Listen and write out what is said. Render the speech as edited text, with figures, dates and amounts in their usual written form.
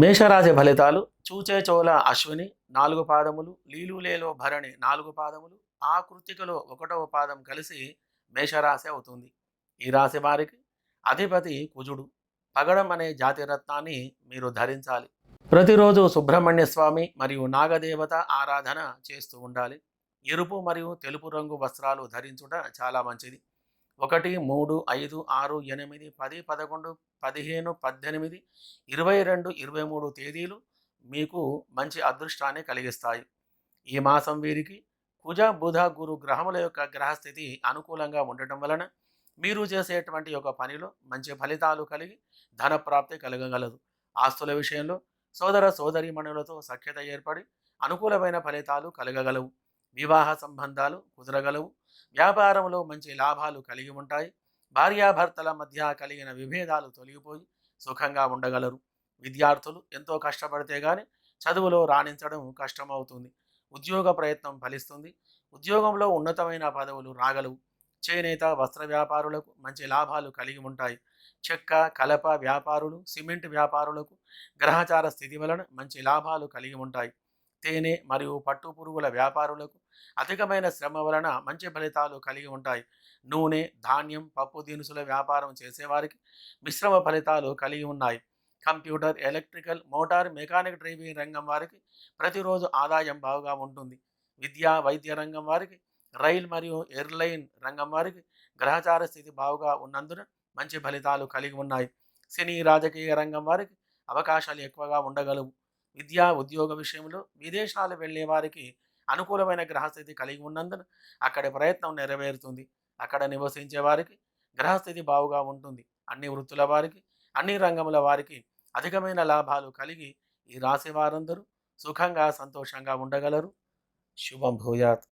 మేషరాశి ఫలితాలు చూచే చోల అశ్విని 4 పాదములు, లీలులేలో భరణి 4 పాదములు, ఆ కృత్తికలో 1వ పాదం కలిసి మేషరాశి అవుతుంది. ఈ రాశి వారికి అధిపతి కుజుడు. పగడం అనే జాతి రత్నాన్ని మీరు ధరించాలి. ప్రతిరోజు సుబ్రహ్మణ్య స్వామి మరియు నాగదేవత ఆరాధన చేస్తూ ఉండాలి. ఎరుపు మరియు తెలుపు రంగు వస్త్రాలు ధరించుట చాలా మంచిది. 1, 3, 5, 6, 8, 10, 11, 15, 18, 22, 23 తేదీలు మీకు మంచి అదృష్టాన్ని కలిగిస్తాయి. ఈ మాసం వీరికి కుజ బుధ గురు గ్రహముల యొక్క గ్రహస్థితి అనుకూలంగా ఉండటం వలన మీరు చేసేటువంటి ఒక పనిలో మంచి ఫలితాలు కలిగి ధన ప్రాప్తి కలగగలదు. ఆస్తుల విషయంలో సోదర సోదరీమణులతో సఖ్యత ఏర్పడి అనుకూలమైన ఫలితాలు కలగగలవు. వివాహ సంబంధాలు కుదరగలవు. వ్యాపారంలో మంచి లాభాలు కలిగి ఉంటాయి. భార్యాభర్తల మధ్య కలిగిన విభేదాలు తొలగిపోయి సుఖంగా ఉండగలరు. విద్యార్థులు ఎంతో కష్టపడితే కానీ చదువులో రాణించడం కష్టమవుతుంది. ఉద్యోగ ప్రయత్నం ఫలిస్తుంది. ఉద్యోగంలో ఉన్నతమైన పదవులు రాగలవు. చేనేత వస్త్ర వ్యాపారులకు మంచి లాభాలు కలిగి ఉంటాయి. చెక్క కలప వ్యాపారులు సిమెంట్ వ్యాపారులకు గ్రహచార స్థితి వలన మంచి లాభాలు కలిగి ఉంటాయి. తేనె మరియు పట్టు పురుగుల వ్యాపారులకు అధికమైన శ్రమ వలన మంచి ఫలితాలు కలిగి ఉంటాయి. నూనె ధాన్యం పప్పు దినుసుల వ్యాపారం చేసేవారికి మిశ్రమ ఫలితాలు కలిగి ఉన్నాయి. Computer electrical motor mechanic driving రంగం వారికి ప్రతిరోజు ఆదాయం బాగా ఉంటుంది. విద్యా వైద్య రంగం వారికి రైల్ మరియు ఎయిర్లైన్ రంగం వారికి గ్రహచార స్థితి బాగా ఉన్నందున మంచి ఫలితాలు కలిగి ఉన్నాయి. సినీ రాజకీయ రంగం వారికి అవకాశాలు ఎక్కువగా ఉండగలవు. విద్యా ఉద్యోగ విషయంలో విదేశాలు వెళ్ళే వారికి అనుకూలమైన గ్రహస్థితి కలిగి ఉన్నందున అక్కడి ప్రయత్నం నెరవేరుతుంది. అక్కడ నివసించే వారికి గ్రహస్థితి బావుగా ఉంటుంది. అన్ని వృత్తుల వారికి అన్ని రంగముల వారికి అధికమైన లాభాలు కలిగి ఈ రాశి వారందరూ సుఖంగా సంతోషంగా ఉండగలరు. శుభం భూయాత్.